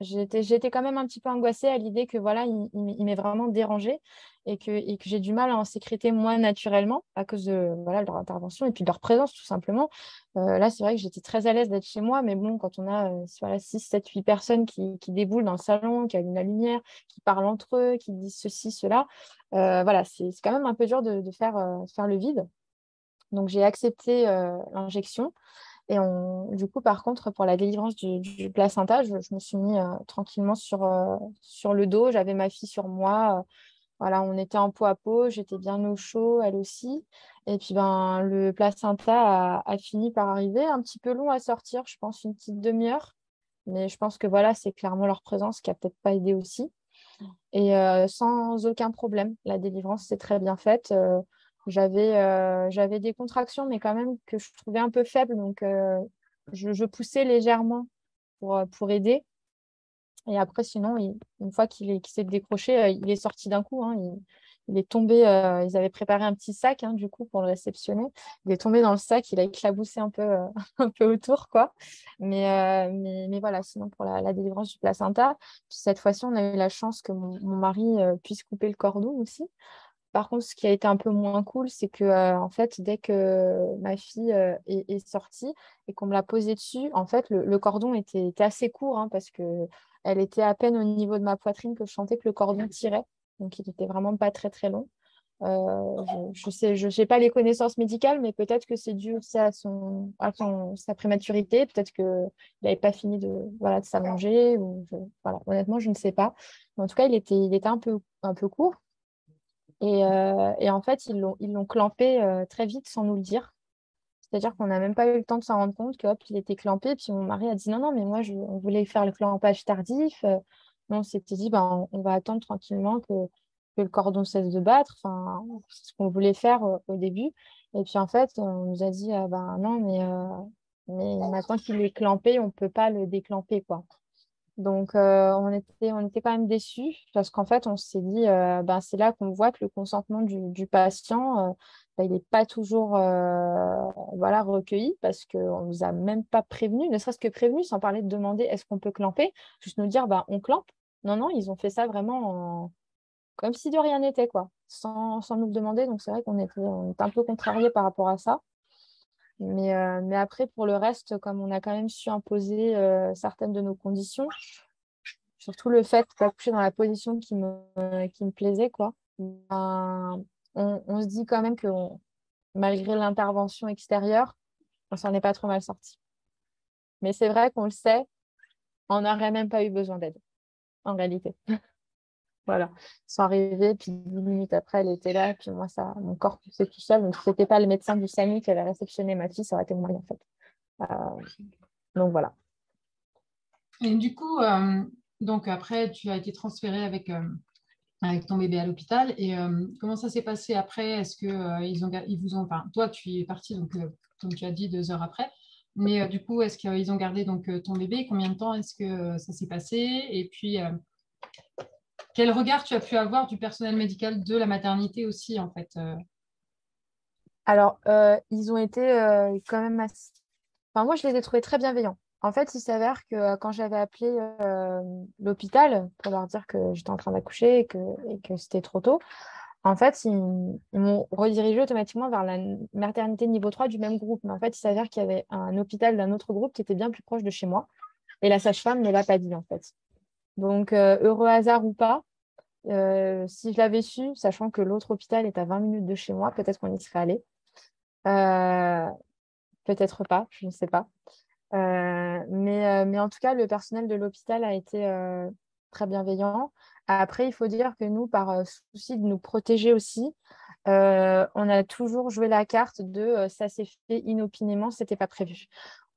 j'étais quand même un petit peu angoissée à l'idée que voilà, il m'est vraiment dérangé et que j'ai du mal à en sécréter moi naturellement à cause de, voilà, de leur intervention et puis de leur présence tout simplement. Là, c'est vrai que j'étais très à l'aise d'être chez moi, mais bon, quand on a voilà, 6, 7, 8 personnes qui déboulent dans le salon, qui allument la lumière, qui parlent entre eux, qui disent ceci, cela, voilà, c'est quand même un peu dur de faire le vide. Donc, j'ai accepté l'injection. Et du coup, par contre, pour la délivrance du placenta, je me suis mis tranquillement sur le dos. J'avais ma fille sur moi. Voilà, on était en peau à peau. J'étais bien au chaud, elle aussi. Et puis, ben, le placenta a fini par arriver. Un petit peu long à sortir, je pense une petite demi-heure. Mais je pense que voilà, c'est clairement leur présence qui a peut-être pas aidé aussi. Et sans aucun problème, la délivrance s'est très bien faite. J'avais des contractions, mais quand même que je trouvais un peu faibles. Donc, je poussais légèrement pour aider. Et après, sinon, une fois qu'il s'est décroché, il est sorti d'un coup. Hein. Il est tombé. Ils avaient préparé un petit sac, hein, du coup, pour le réceptionner. Il est tombé dans le sac. Il a éclaboussé un peu, un peu autour, quoi. Mais voilà, sinon, pour la délivrance du placenta, puis cette fois-ci, on a eu la chance que mon mari puisse couper le cordon aussi. Par contre, ce qui a été un peu moins cool, c'est que en fait, dès que ma fille est sortie et qu'on me l'a posée dessus, en fait, le cordon était assez court hein, parce que elle était à peine au niveau de ma poitrine que je sentais que le cordon tirait. Donc, il n'était vraiment pas très, très long. Je sais, je n'ai pas les connaissances médicales, mais peut-être que c'est dû aussi sa prématurité. Peut-être qu'il n'avait pas fini voilà, de s'allonger. Voilà. Honnêtement, je ne sais pas. Mais en tout cas, il était un peu court. Et en fait, ils l'ont clampé très vite sans nous le dire. C'est-à-dire qu'on n'a même pas eu le temps de s'en rendre compte que, hop, il était clampé. Puis mon mari a dit non, non, mais moi, on voulait faire le clampage tardif. Non, on s'était dit, ben, on va attendre tranquillement que le cordon cesse de battre. Enfin, c'est ce qu'on voulait faire au début. Et puis en fait, on nous a dit, ah, ben non, mais maintenant qu'il est clampé, on ne peut pas le déclamper, quoi. Donc, on était quand même déçus parce qu'en fait, on s'est dit, ben, c'est là qu'on voit que le consentement du patient, ben, il n'est pas toujours voilà, recueilli parce qu'on ne nous a même pas prévenu, ne serait-ce que prévenu, sans parler de demander est-ce qu'on peut clamper, juste nous dire, ben, on clampe. Non, non, ils ont fait ça vraiment comme si de rien n'était, quoi, sans nous le demander. Donc, c'est vrai on était un peu contrariés par rapport à ça. Mais après, pour le reste, comme on a quand même su imposer certaines de nos conditions, surtout le fait d'accoucher dans la position qui me plaisait, quoi, ben, on se dit quand même que malgré l'intervention extérieure, on s'en est pas trop mal sorti. Mais c'est vrai qu'on le sait, on n'aurait même pas eu besoin d'aide, en réalité. Voilà. Ils sont arrivés, puis 10 minutes après, elle était là, puis moi, mon corps poussait tout seul. Donc, si c'était pas le médecin du SAMU qui avait réceptionné ma fille, ça aurait été moi, en fait. Donc, voilà. Et du coup, donc après, tu as été transférée avec ton bébé à l'hôpital. Et comment ça s'est passé après? Est-ce que ils vous ont, enfin, toi, tu es partie donc comme tu as dit 2 heures après. Mais du coup, est-ce qu'ils ont gardé donc ton bébé? Combien de temps est-ce que ça s'est passé? Et puis, quel regard tu as pu avoir du personnel médical de la maternité aussi, en fait? Alors, ils ont été quand même assez... Enfin, moi, je les ai trouvés très bienveillants. En fait, il s'avère que quand j'avais appelé l'hôpital pour leur dire que j'étais en train d'accoucher et que c'était trop tôt, en fait, ils m'ont redirigé automatiquement vers la maternité niveau 3 du même groupe. Mais en fait, il s'avère qu'il y avait un hôpital d'un autre groupe qui était bien plus proche de chez moi. Et la sage-femme ne l'a pas dit, en fait. Donc, heureux hasard ou pas, si je l'avais su, sachant que l'autre hôpital est à 20 minutes de chez moi, peut-être qu'on y serait allé. Euh, peut-être pas, je ne sais pas. Mais en tout cas, le personnel de l'hôpital a été très bienveillant. Après, il faut dire que nous, par souci de nous protéger aussi, on a toujours joué la carte de ça s'est fait inopinément, c'était pas prévu.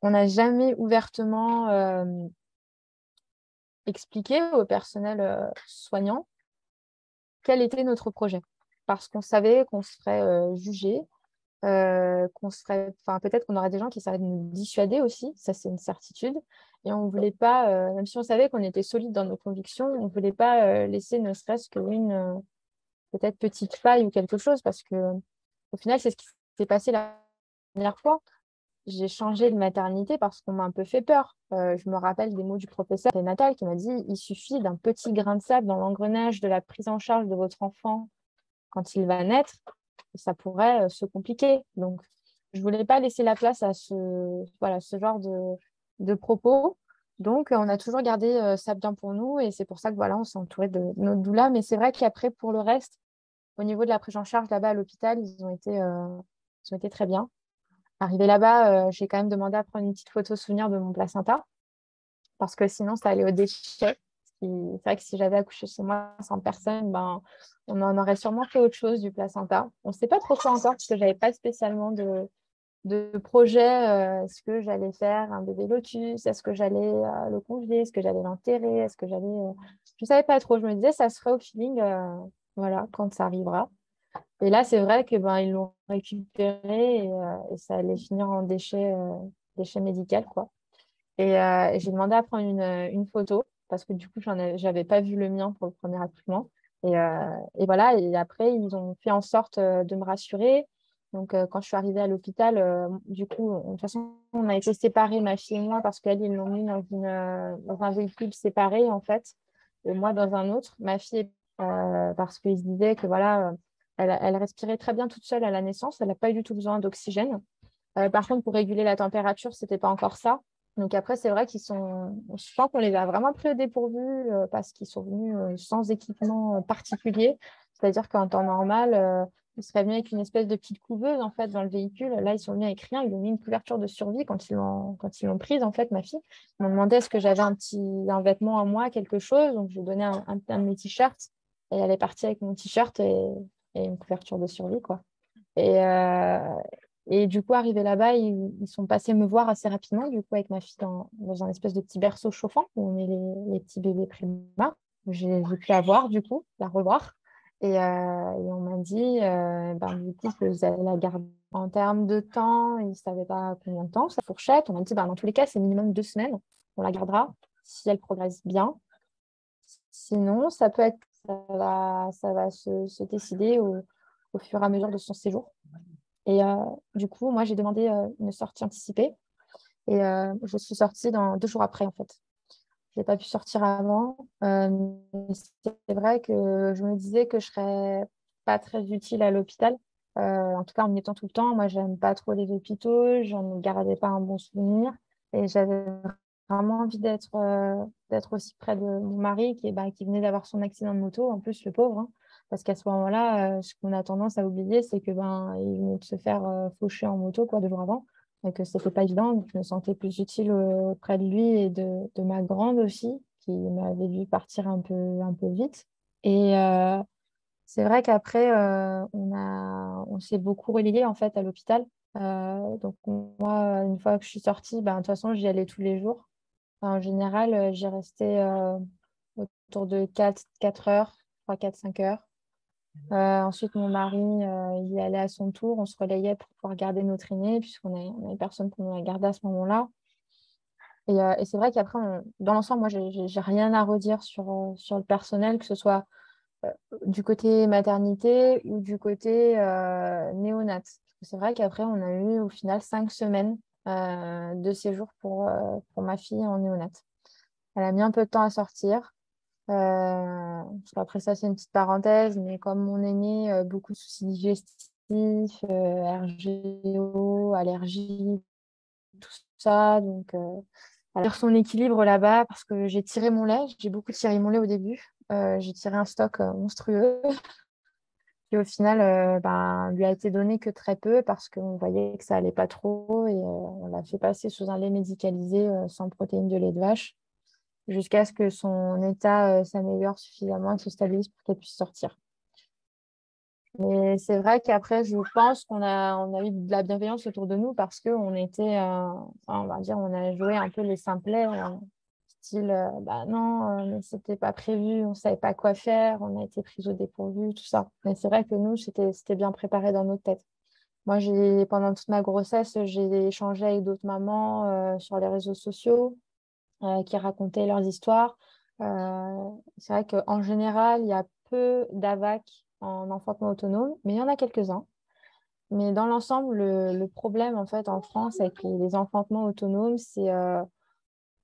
On n'a jamais ouvertement expliqué au personnel soignant quel était notre projet. Parce qu'on savait qu'on se ferait juger, qu'on se ferait, enfin, peut-être qu'on aurait des gens qui essaieraient de nous dissuader aussi, ça c'est une certitude. Et on ne voulait pas, même si on savait qu'on était solide dans nos convictions, on ne voulait pas laisser ne serait-ce qu'une peut-être petite faille ou quelque chose, parce que au final, c'est ce qui s'est passé la dernière fois. j'ai changé de maternité parce qu'on m'a un peu fait peur. Je me rappelle des mots du professeur Natal qui m'a dit, il suffit d'un petit grain de sable dans l'engrenage de la prise en charge de votre enfant quand il va naître, et ça pourrait se compliquer. Donc, je ne voulais pas laisser la place à ce genre de propos. Donc, on a toujours gardé ça bien pour nous et c'est pour ça que voilà, on s'est entouré de notre doula. Mais c'est vrai qu'après, pour le reste, au niveau de la prise en charge là-bas à l'hôpital, ils ont été très bien. Arrivé là-bas, j'ai quand même demandé à prendre une petite photo souvenir de mon placenta parce que sinon, ça allait au déchet. C'est vrai que si j'avais accouché chez moi sans personne, ben, on en aurait sûrement fait autre chose du placenta. On ne sait pas trop quoi encore parce que je n'avais pas spécialement de projet. Est-ce que j'allais faire un bébé lotus? Est-ce que j'allais le congeler? Est-ce que j'allais l'enterrer? Est-ce que j'allais... Je ne savais pas trop. Je me disais, ça se ferait au feeling voilà, quand ça arrivera. Et là, c'est vrai que ben, ils l'ont récupéré et ça allait finir en déchet médical, quoi. Et j'ai demandé à prendre une photo parce que du coup, j'avais pas vu le mien pour le premier accouchement. Et voilà, et après, ils ont fait en sorte de me rassurer. Donc, quand je suis arrivée à l'hôpital, du coup, de toute façon, on a été séparés, ma fille et moi, parce qu'elle, ils l'ont mis dans un véhicule séparé, en fait, et moi dans un autre. Ma fille, parce qu'ils se disaient que voilà, elle respirait très bien toute seule à la naissance, elle n'a pas eu du tout besoin d'oxygène. Par contre, pour réguler la température, c'était pas encore ça. Donc après, c'est vrai je pense qu'on les a vraiment pris au dépourvu parce qu'ils sont venus sans équipement particulier. C'est-à-dire qu'en temps normal, ils seraient venus avec une espèce de petite couveuse en fait dans le véhicule. Là, ils sont venus avec rien. Ils ont mis une couverture de survie quand ils l'ont prise en fait, ma fille. Ils m'ont demandé est-ce que j'avais un vêtement à moi, quelque chose. Donc je lui ai donné un de mes t-shirts et elle est partie avec mon t-shirt et une couverture de survie quoi. Et, et du coup, arrivé là-bas, ils sont passés me voir assez rapidement, du coup, avec ma fille dans un espèce de petit berceau chauffant où on met les petits bébés primaires. J'ai pu la voir, du coup, la revoir. Et on m'a dit, ben, du coup, que vous allez la garder. En termes de temps, ils ne savaient pas combien de temps, ça fourchette. On m'a dit, ben, dans tous les cas, c'est minimum 2 semaines. On la gardera si elle progresse bien. Sinon, ça va se décider au fur et à mesure de son séjour. Et du coup, moi, j'ai demandé une sortie anticipée. Et je suis sortie 2 jours après, en fait. Je n'ai pas pu sortir avant. Mais c'est vrai que je me disais que je serais pas très utile à l'hôpital. En tout cas, en y étant tout le temps. Moi, j'aime pas trop les hôpitaux. Je ne gardais pas un bon souvenir. Et j'avais vraiment envie d'être aussi près de mon mari qui venait d'avoir son accident de moto. En plus, le pauvre, hein. Parce qu'à ce moment-là, ce qu'on a tendance à oublier, c'est que il venait de se faire faucher en moto 2 jours avant et que c'était pas évident. Donc, je me sentais plus utile auprès de lui et de ma grande aussi, qui m'avait vu partir un peu vite. Et c'est vrai qu'après, on s'est beaucoup relié en fait à l'hôpital. Donc moi, une fois que je suis sortie, ben, de toute façon, j'y allais tous les jours. En général, j'y restais autour de 4 heures, 3, 4, 5 heures. Ensuite, mon mari, il y allait à son tour. On se relayait pour pouvoir garder notre aîné, puisqu'on avait personne pour nous la garder à ce moment-là. Et c'est vrai qu'après, dans l'ensemble, moi, j'ai rien à redire sur le personnel, que ce soit euh, du côté maternité ou du côté néonat. C'est vrai qu'après, on a eu au final 5 semaines de séjour pour ma fille en néonat. Elle a mis un peu de temps à sortir. Parce qu'après ça, c'est une petite parenthèse, mais comme mon aîné, beaucoup de soucis digestifs, RGO, allergies, tout ça. Donc, elle a son équilibre là-bas parce que j'ai tiré mon lait. J'ai beaucoup tiré mon lait au début. J'ai tiré un stock monstrueux qui, au final, lui a été donné que très peu parce qu'on voyait que ça allait pas trop et on l'a fait passer sous un lait médicalisé sans protéines de lait de vache jusqu'à ce que son état s'améliore suffisamment et se stabilise pour qu'elle puisse sortir. Mais c'est vrai qu'après, je pense on a eu de la bienveillance autour de nous parce qu'on était, on va dire, on a joué un peu les simplets, style, bah non, mais c'était pas prévu, on savait pas quoi faire, on a été pris au dépourvu, tout ça. Mais c'est vrai que nous, c'était bien préparé dans notre tête. Moi, pendant toute ma grossesse, j'ai échangé avec d'autres mamans sur les réseaux sociaux qui racontaient leurs histoires. C'est vrai qu'en général, il y a peu d'AVAC en enfantement autonome, mais il y en a quelques-uns. Mais dans l'ensemble, le problème en fait en France avec les enfantements autonomes, c'est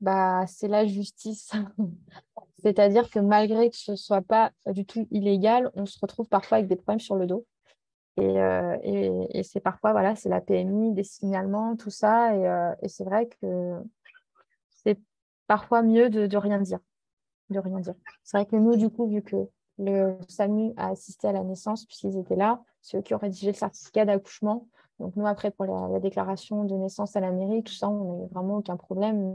la justice. C'est-à-dire que malgré que ce ne soit pas du tout illégal, on se retrouve parfois avec des problèmes sur le dos. Et c'est parfois, voilà, c'est la PMI, des signalements, tout ça. Et c'est vrai que c'est parfois mieux de rien dire. De rien dire. C'est vrai que nous, du coup, vu que le SAMU a assisté à la naissance, puisqu'ils étaient là, c'est eux qui ont rédigé le certificat d'accouchement. Donc nous, après, pour la déclaration de naissance à la mairie, tout ça, on n'a vraiment aucun problème.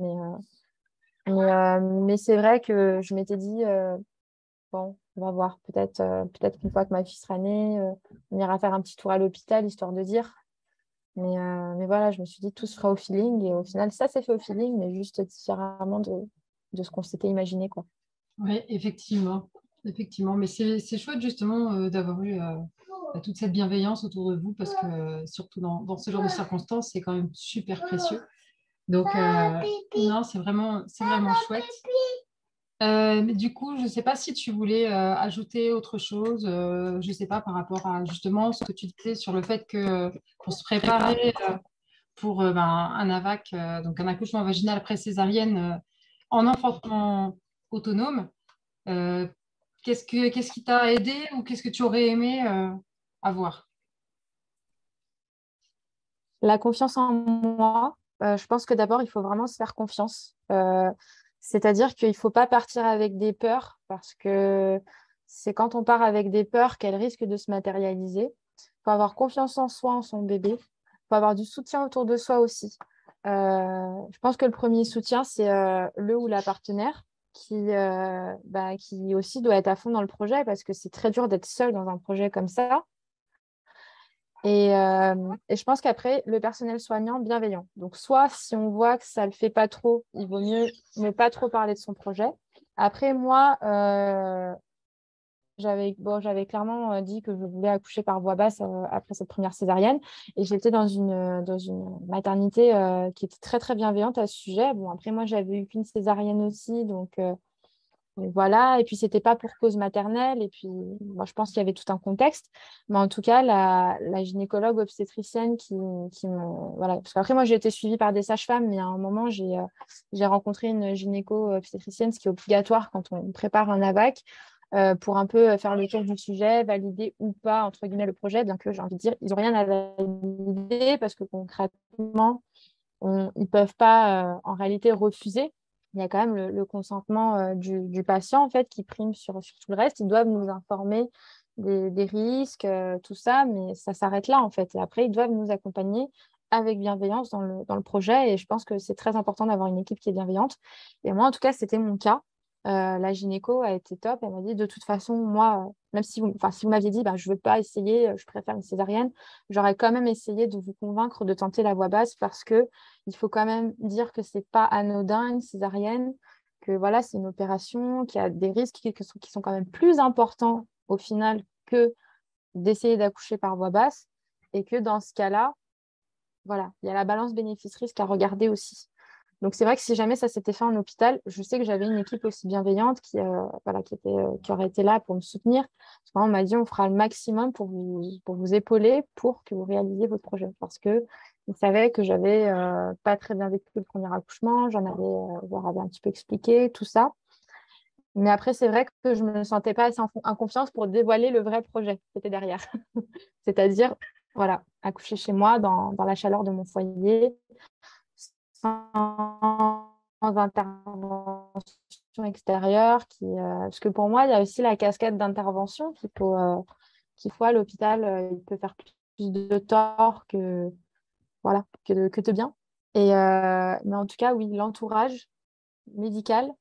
Mais c'est vrai que je m'étais dit, bon, on va voir. Peut-être qu'une fois que ma fille sera née, on ira faire un petit tour à l'hôpital, histoire de dire. Mais voilà, je me suis dit, tout se fera au feeling. Et au final, ça s'est fait au feeling, mais juste différemment de ce qu'on s'était imaginé, quoi. Oui, effectivement. Effectivement. Mais c'est chouette justement d'avoir eu toute cette bienveillance autour de vous parce que surtout dans ce genre de circonstances, c'est quand même super précieux. Donc, non, c'est vraiment chouette. Mais du coup, je ne sais pas si tu voulais ajouter autre chose, je ne sais pas, par rapport à justement ce que tu disais sur le fait que pour se préparer pour un AVAC, donc un accouchement vaginal après césarienne en enfantement autonome. Euh, qu'est-ce qui t'a aidé ou qu'est-ce que tu aurais aimé avoir? La confiance en moi, je pense que d'abord, il faut vraiment se faire confiance. C'est-à-dire qu'il ne faut pas partir avec des peurs parce que c'est quand on part avec des peurs qu'elles risquent de se matérialiser. Il faut avoir confiance en soi, en son bébé. Il faut avoir du soutien autour de soi aussi. Je pense que le premier soutien, c'est le ou la partenaire qui aussi doit être à fond dans le projet parce que c'est très dur d'être seul dans un projet comme ça. Et je pense qu'après, le personnel soignant bienveillant. Donc, soit si on voit que ça ne le fait pas trop, il vaut mieux ne pas trop parler de son projet. Après, moi, j'avais clairement dit que je voulais accoucher par voie basse après cette première césarienne. Et j'étais dans une maternité qui était très, très bienveillante à ce sujet. Bon, après, moi, j'avais eu qu'une césarienne aussi. Donc voilà, et puis c'était pas pour cause maternelle, et puis moi je pense qu'il y avait tout un contexte, mais en tout cas la gynécologue obstétricienne qui me voilà, parce qu'après moi j'ai été suivie par des sages-femmes, mais à un moment j'ai rencontré une gynéco obstétricienne, ce qui est obligatoire quand on prépare un AVAC, pour un peu faire le tour du sujet, valider ou pas entre guillemets le projet, bien que j'ai envie de dire ils ont rien à valider parce que concrètement ils peuvent pas en réalité refuser. Il y a quand même le consentement du patient en fait qui prime sur tout le reste. Ils doivent nous informer des risques, tout ça, mais ça s'arrête là en fait. Et après, ils doivent nous accompagner avec bienveillance dans le projet. Et je pense que c'est très important d'avoir une équipe qui est bienveillante. Et moi, en tout cas, c'était mon cas. La gynéco a été top. Elle m'a dit de toute façon, moi, même si vous m'aviez dit bah, je ne veux pas essayer, je préfère une césarienne, j'aurais quand même essayé de vous convaincre de tenter la voie basse parce que il faut quand même dire que c'est pas anodin une césarienne, que voilà, c'est une opération qui a des risques qui sont quand même plus importants au final que d'essayer d'accoucher par voie basse et que dans ce cas-là, voilà, il y a la balance bénéfice-risque à regarder aussi. Donc c'est vrai que si jamais ça s'était fait en hôpital, je sais que j'avais une équipe aussi bienveillante voilà, qui aurait été là pour me soutenir. Parce qu'on m'a dit on fera le maximum pour vous épauler pour que vous réalisiez votre projet. Parce que ils savaient que j'avais pas très bien vécu le premier accouchement, je leur avais un petit peu expliqué tout ça. Mais après, c'est vrai que je ne me sentais pas assez en confiance pour dévoiler le vrai projet qui était derrière. C'est-à-dire, voilà, accoucher chez moi dans la chaleur de mon foyer, sans intervention extérieure. Parce que pour moi, il y a aussi la casquette d'intervention qu'il faut à l'hôpital. Il peut faire plus de tort voilà, que de bien. Mais en tout cas, oui, l'entourage médical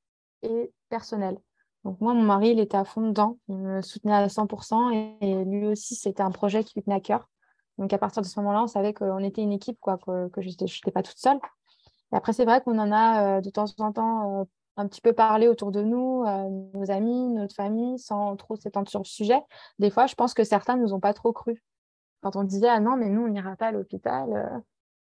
et personnel. Donc moi, mon mari, il était à fond dedans. Il me soutenait à 100% et lui aussi, c'était un projet qui lui tenait à cœur. Donc à partir de ce moment-là, on savait qu'on était une équipe, quoi, que je n'étais pas toute seule. Et après, c'est vrai qu'on en a de temps en temps un petit peu parlé autour de nous, nos amis, notre famille, sans trop s'étendre sur le sujet. Des fois, je pense que certains ne nous ont pas trop cru. Quand on disait, ah non, mais nous, on n'ira pas à l'hôpital,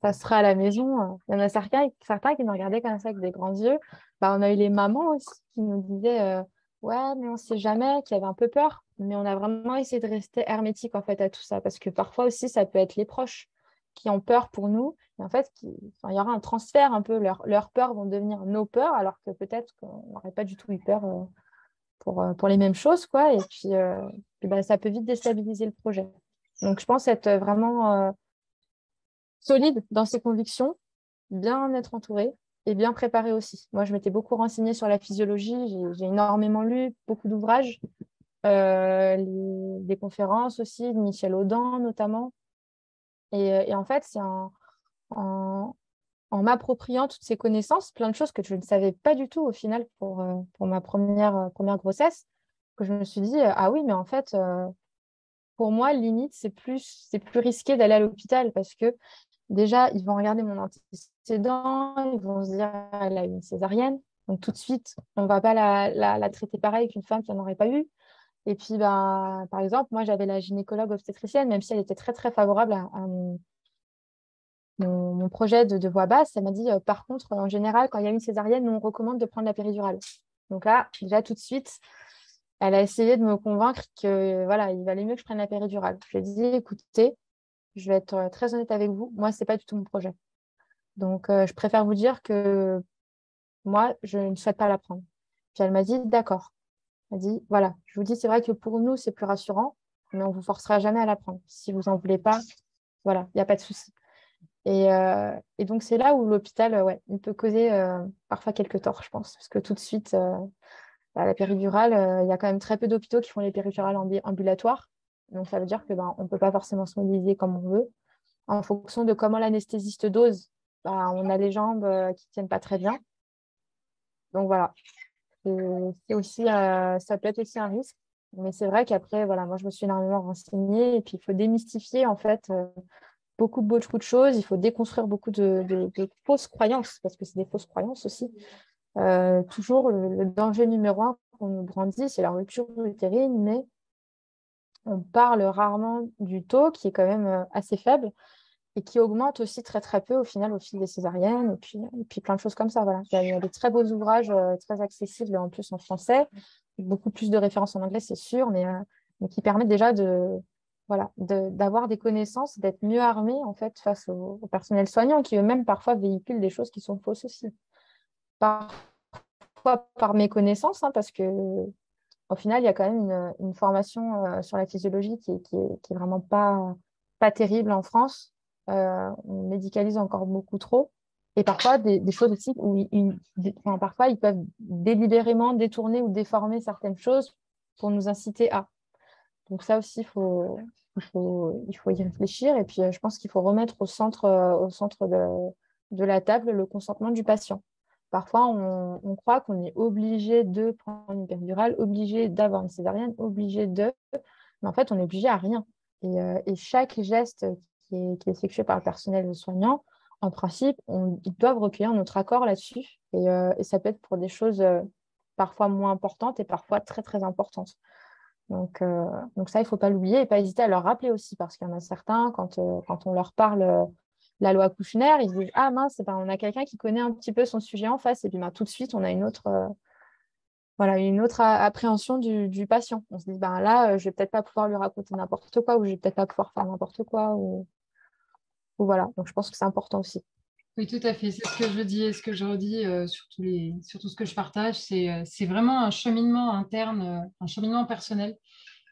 ça sera à la maison. Il y en a certains qui nous regardaient comme ça avec des grands yeux. Bah, on a eu les mamans aussi qui nous disaient, ouais, mais on ne sait jamais, qui avait un peu peur. Mais on a vraiment essayé de rester hermétique en fait à tout ça, parce que parfois aussi, ça peut être les proches qui ont peur pour nous. Et en fait, enfin, il y aura un transfert un peu. Leurs peurs vont devenir nos peurs, alors que peut-être qu'on n'aurait pas du tout eu peur pour les mêmes choses, quoi. Et ben, ça peut vite déstabiliser le projet. Donc, je pense être vraiment solide dans ses convictions, bien être entouré et bien préparé aussi. Moi, je m'étais beaucoup renseignée sur la physiologie, j'ai énormément lu, beaucoup d'ouvrages, des conférences aussi, de Michel Audin notamment. Et en fait, c'est en, en m'appropriant toutes ces connaissances, plein de choses que je ne savais pas du tout au final pour ma première grossesse, que je me suis dit, ah oui, mais en fait, pour moi, limite, c'est plus risqué d'aller à l'hôpital parce que déjà, ils vont regarder mon antécédent, ils vont se dire, elle a eu une césarienne. Donc, tout de suite, on ne va pas la traiter pareil qu'une femme qui n'en aurait pas eu. Et puis, ben, par exemple, moi, j'avais la gynécologue obstétricienne, même si elle était très, très favorable à mon projet de voix basse, elle m'a dit, par contre, en général, quand il y a une césarienne, nous, on recommande de prendre la péridurale. Donc là, déjà, tout de suite, elle a essayé de me convaincre que voilà, il valait mieux que je prenne la péridurale. Je lui ai dit, écoutez, je vais être très honnête avec vous, moi, ce n'est pas du tout mon projet. Donc, je préfère vous dire que moi, je ne souhaite pas la prendre. Puis elle m'a dit, d'accord. Elle m'a dit, voilà, je vous dis, c'est vrai que pour nous, c'est plus rassurant, mais on ne vous forcera jamais à la prendre. Si vous n'en voulez pas, voilà, il n'y a pas de souci. Et donc, c'est là où l'hôpital, ouais, il peut causer parfois quelques torts, je pense. Parce que tout de suite, bah, la péridurale, il y a quand même très peu d'hôpitaux qui font les péridurales ambulatoires. Donc, ça veut dire que ben, on ne peut pas forcément se mobiliser comme on veut. En fonction de comment l'anesthésiste dose, bah, on a les jambes qui ne tiennent pas très bien. Donc, voilà. C'est aussi, ça peut être aussi un risque. Mais c'est vrai qu'après, voilà, moi, je me suis énormément renseignée. Et puis, il faut démystifier, en fait, beaucoup de choses. Il faut déconstruire beaucoup de fausses croyances, parce que c'est des fausses croyances aussi. Toujours, le danger numéro un qu'on nous brandit, c'est la rupture utérine, mais on parle rarement du taux qui est quand même assez faible et qui augmente aussi très très peu au final au fil des césariennes et puis plein de choses comme ça. Voilà. Il y a des très beaux ouvrages très accessibles en plus en français, beaucoup plus de références en anglais c'est sûr, mais qui permettent déjà voilà, d'avoir des connaissances, d'être mieux armé en fait face au personnel soignant qui eux-mêmes parfois véhiculent des choses qui sont fausses aussi. Parfois par méconnaissance, hein, parce que au final, il y a quand même une formation sur la physiologie qui est vraiment pas terrible en France. On médicalise encore beaucoup trop. Et parfois, des choses aussi où enfin, parfois, ils peuvent délibérément détourner ou déformer certaines choses pour nous inciter à. Donc ça aussi, il faut y réfléchir. Et puis, je pense qu'il faut remettre au centre de la table le consentement du patient. Parfois, on croit qu'on est obligé de prendre une péridurale, obligé d'avoir une césarienne, obligé de... Mais en fait, on est obligé à rien. Et chaque geste qui est effectué par le personnel soignant, en principe, ils doivent recueillir notre accord là-dessus. Et ça peut être pour des choses parfois moins importantes et parfois très, très importantes. Donc ça, il ne faut pas l'oublier et pas hésiter à leur rappeler aussi, parce qu'il y en a certains, quand on leur parle la loi Kouchner, ils se disent, ah mince, ben, on a quelqu'un qui connaît un petit peu son sujet en face, et puis ben, tout de suite, on a une autre appréhension du patient. On se dit, ben, là, je ne vais peut-être pas pouvoir lui raconter n'importe quoi, ou je ne vais peut-être pas pouvoir faire n'importe quoi, ou voilà. Donc je pense que c'est important aussi. Oui, tout à fait. C'est ce que je dis et ce que je redis sur tout ce que je partage. C'est vraiment un cheminement interne, un cheminement personnel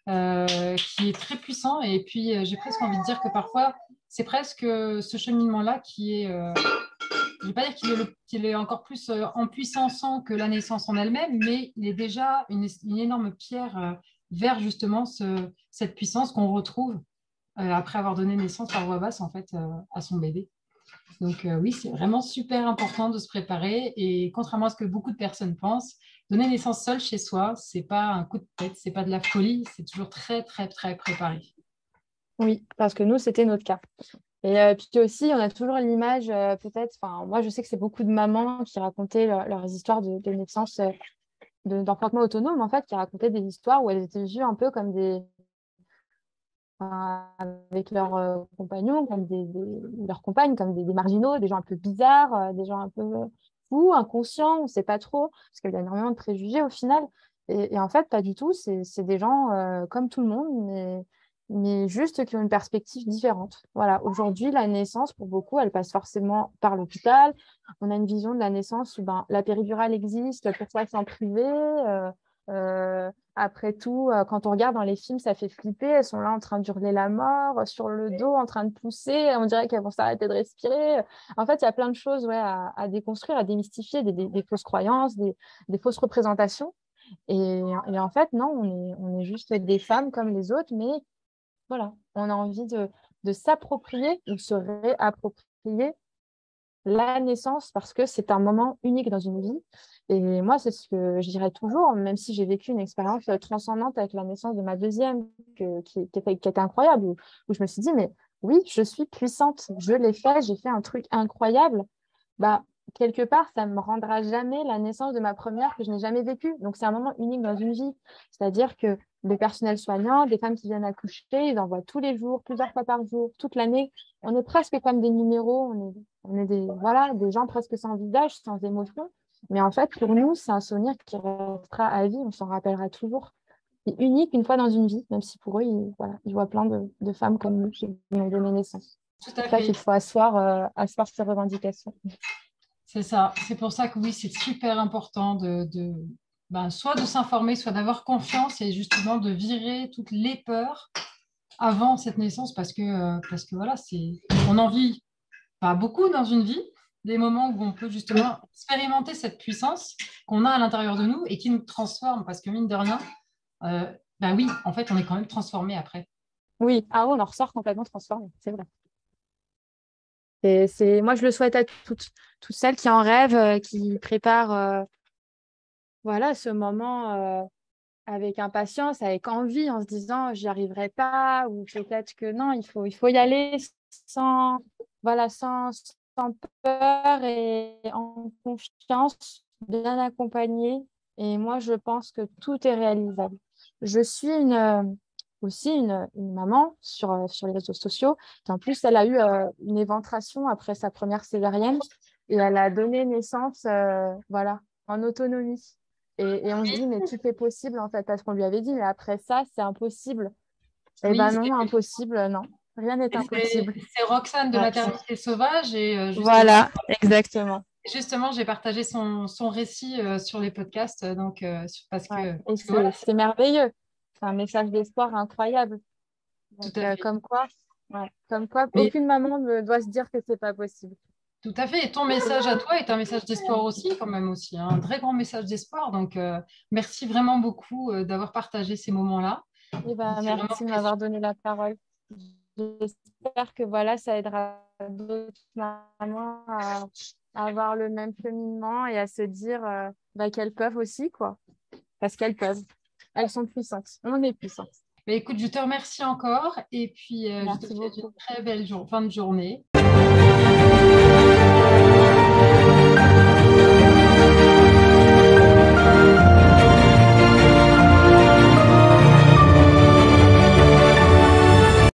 qui est très puissant. Et puis, j'ai presque envie de dire que parfois, c'est presque ce cheminement-là qui est, je ne vais pas dire qu'il est encore plus en puissance que la naissance en elle-même, mais il est déjà une énorme pierre vers justement cette puissance qu'on retrouve après avoir donné naissance par voie basse en fait à son bébé. Donc oui, c'est vraiment super important de se préparer et contrairement à ce que beaucoup de personnes pensent, donner naissance seule chez soi, c'est pas un coup de tête, c'est pas de la folie, c'est toujours très très très préparé. Oui, parce que nous, c'était notre cas. Et puis aussi, on a toujours l'image, peut-être, enfin, moi, je sais que c'est beaucoup de mamans qui racontaient leurs histoires de naissance, d'enfantement autonome, en fait, qui racontaient des histoires où elles étaient vues un peu comme avec leurs compagnons, comme leurs compagnes, comme des marginaux, des gens un peu bizarres, des gens un peu fous, inconscients, on ne sait pas trop, parce qu'il y a énormément de préjugés au final. Et en fait, pas du tout. C'est des gens comme tout le monde, mais juste qui ont une perspective différente. Voilà. Aujourd'hui, la naissance, pour beaucoup, elle passe forcément par l'hôpital. On a une vision de la naissance où ben, la péridurale existe, pourquoi s'en priver après tout, quand on regarde dans les films, ça fait flipper. Elles sont là en train d'hurler la mort, sur le dos, en train de pousser. On dirait qu'elles vont s'arrêter de respirer. En fait, il y a plein de choses ouais, à déconstruire, à démystifier, des fausses croyances, des fausses représentations. Et en fait, non, on est juste des femmes comme les autres, mais voilà, on a envie de s'approprier ou se réapproprier la naissance parce que c'est un moment unique dans une vie. Et moi, c'est ce que je dirais toujours, même si j'ai vécu une expérience transcendante avec la naissance de ma deuxième, qui était incroyable, où je me suis dit, mais oui, je suis puissante, je l'ai fait, j'ai fait un truc incroyable. Bah, quelque part, ça ne me rendra jamais la naissance de ma première que je n'ai jamais vécue. Donc, c'est un moment unique dans une vie. C'est-à-dire que le personnel soignant, des femmes qui viennent accoucher, ils en voient tous les jours, plusieurs fois par jour, toute l'année. On est presque comme des numéros, on est voilà, des gens presque sans visage, sans émotion. Mais en fait, pour nous, c'est un souvenir qui restera à vie, on s'en rappellera toujours. C'est unique une fois dans une vie, même si pour eux, ils voient plein de femmes comme nous qui vont donner naissance. Tout C'est à pour ça fait. qu'il faut asseoir ces revendications. C'est ça. C'est pour ça que oui, c'est super important ben, soit de s'informer, soit d'avoir confiance et justement de virer toutes les peurs avant cette naissance parce que voilà, on en vit pas beaucoup dans une vie, des moments où on peut justement expérimenter cette puissance qu'on a à l'intérieur de nous et qui nous transforme parce que mine de rien, ben oui, en fait, on est quand même transformé après. Oui, on en ressort complètement transformé, c'est vrai. Moi, je le souhaite à toutes celles qui en rêvent, qui préparent voilà, ce moment avec impatience, avec envie, en se disant j'y arriverai pas, ou peut-être que non, il faut y aller sans, voilà, sans peur et en confiance, bien accompagné. Et moi, je pense que tout est réalisable. Je suis aussi une maman sur les réseaux sociaux qui, en plus, elle a eu une éventration après sa première césarienne et elle a donné naissance voilà, en autonomie. Et on se dit, mais tout est possible, en fait, parce qu'on lui avait dit, mais après ça, c'est impossible. Eh Oui, ben non, impossible, non. Rien n'est impossible. c'est Roxane de Ouais. Maternité Sauvage et Voilà, exactement. justement, j'ai partagé son récit sur les podcasts donc, Ouais. Et parce que voilà, c'est merveilleux. C'est un message d'espoir incroyable. tout Donc, à fait. comme quoi, Mais aucune maman ne doit se dire que c'est pas possible. tout à fait. Et ton message à toi est un message d'espoir aussi, quand même aussi, hein, un très grand message d'espoir. Donc, merci vraiment beaucoup d'avoir partagé ces moments-là. Eh ben, C'est vraiment merci de précieux. m'avoir donné la parole. J'espère que voilà, ça aidera d'autres mamans à avoir le même cheminement et à se dire qu'elles peuvent aussi, quoi. Parce qu'elles peuvent. Elles sont puissantes. On est puissantes. Mais écoute, je te remercie encore et puis je te Merci souhaite une beaucoup. très belle fin de journée.